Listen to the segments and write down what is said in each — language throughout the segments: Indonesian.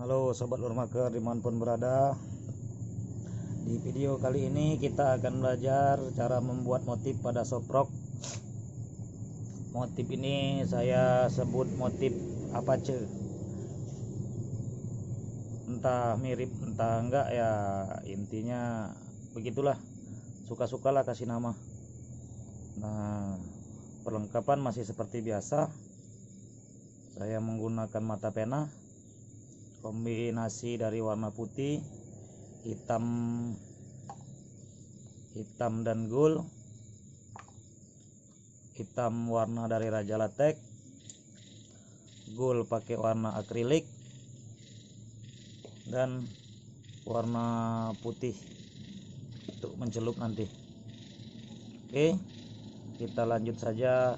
Halo Sobat Lurmaker dimanapun berada. Di video kali ini kita akan belajar cara membuat motif pada soprok. Motif ini saya sebut motif Apache. Entah mirip entah enggak ya, intinya begitulah. Suka-sukalah kasih nama. Nah, perlengkapan masih seperti biasa. Saya menggunakan mata pena kombinasi dari warna putih, hitam dan gold, hitam warna dari Raja Latek, gold pakai warna akrilik, dan warna putih untuk mencelup nanti. Oke, kita lanjut saja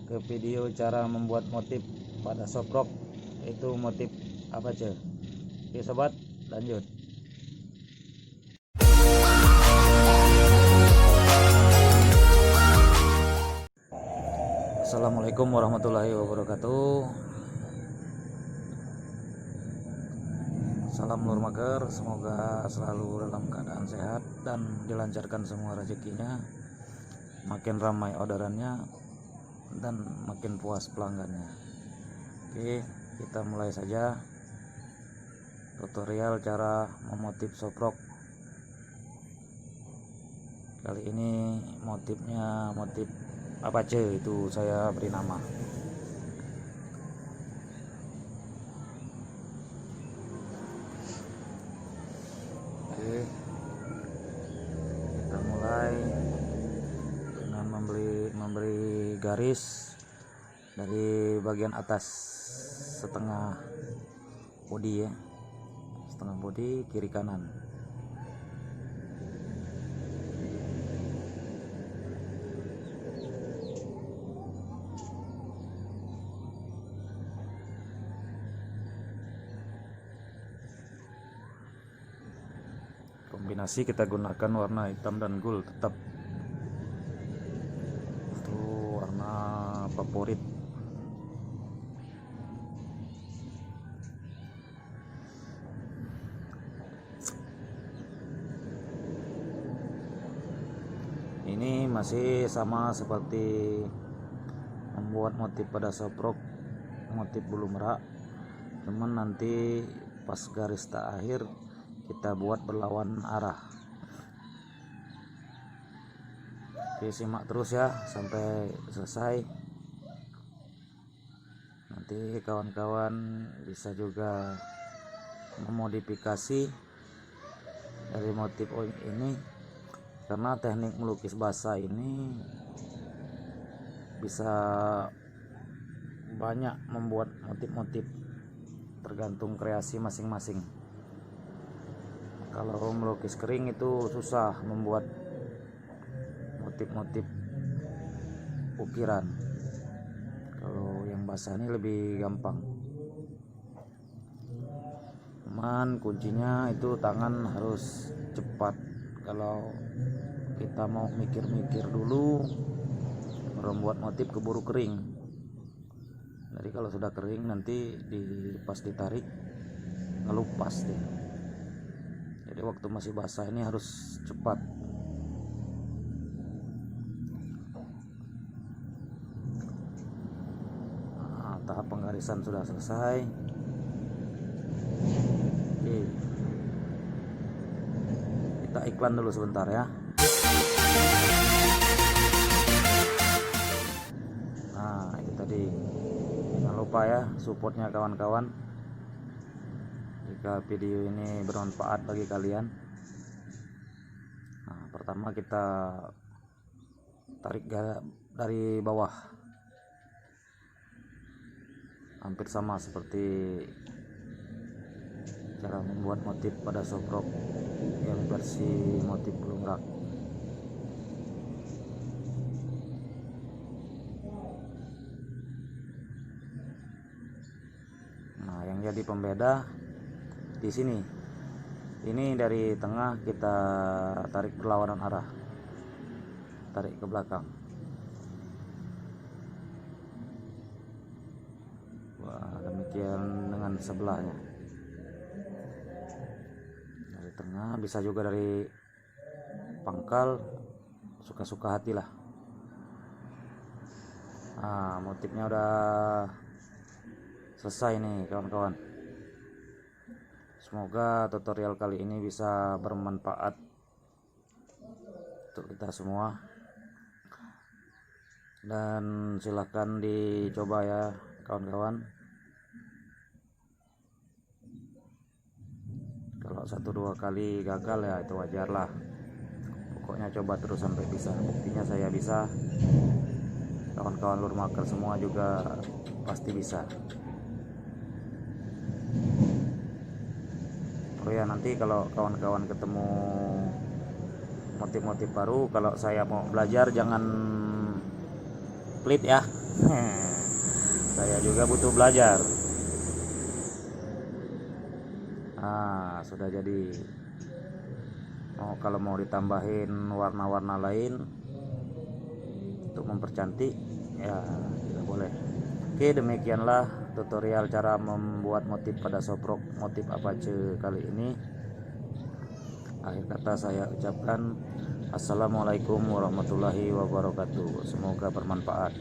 ke video cara membuat motif pada soprok, yaitu motif Apache. Oke sobat, lanjut. Assalamualaikum warahmatullahi wabarakatuh. Salam Lurmaker, semoga selalu dalam keadaan sehat dan dilancarkan semua rezekinya, makin ramai orderannya dan makin puas pelanggannya. Oke, kita mulai saja tutorial cara memotif soprok. Kali ini motifnya motif Apache, itu saya beri nama. Oke, kita mulai dengan memberi garis dari bagian atas setengah bodi ya, setengah bodi kiri kanan. Kombinasi kita gunakan warna hitam dan gold, tetap itu warna favorit. Ini masih sama seperti membuat motif pada soprok, motif bulu merak, cuman nanti pas garis tak akhir kita buat berlawan arah. Oke, simak terus ya sampai selesai. Nanti kawan-kawan bisa juga memodifikasi dari motif ini, karena teknik melukis basah ini bisa banyak membuat motif-motif, tergantung kreasi masing-masing. Kalau melukis kering itu susah membuat motif-motif ukiran. Kalau yang basah ini lebih gampang. Cuman kuncinya itu tangan harus cepat. Kalau kita mau mikir-mikir dulu, membuat motif keburu kering. Jadi kalau sudah kering nanti pas ditarik ngelupas deh. Jadi waktu masih basah ini harus cepat. Nah, tahap penggarisan sudah selesai. Oke, kita iklan dulu sebentar ya. Nah, itu tadi, jangan lupa ya supportnya kawan-kawan. Jika video ini bermanfaat bagi kalian, nah, pertama kita tarik dari bawah, hampir sama seperti cara membuat motif pada soprok yang versi motif bulu merak. Nah, yang jadi pembeda di sini, ini dari tengah kita tarik berlawanan arah, tarik ke belakang. Wah, demikian dengan sebelahnya. dari tengah, bisa juga dari pangkal, suka-suka hati lah. Nah, motifnya udah selesai nih kawan-kawan. Semoga tutorial kali ini bisa bermanfaat untuk kita semua, dan silahkan dicoba ya kawan-kawan. Kalau 1-2 kali gagal ya itu wajar lah, pokoknya coba terus sampai bisa. Buktinya saya bisa, kawan-kawan lur maker semua juga pasti bisa. Oh ya, nanti kalau kawan-kawan ketemu motif-motif baru, kalau saya mau belajar jangan pelit ya. Saya juga butuh belajar. Nah, sudah jadi. Kalau mau ditambahin warna-warna lain untuk mempercantik ya tidak boleh. Oke, demikianlah tutorial cara membuat motif pada soprok motif Apache kali ini. Akhir kata saya ucapkan assalamualaikum warahmatullahi wabarakatuh. Semoga bermanfaat.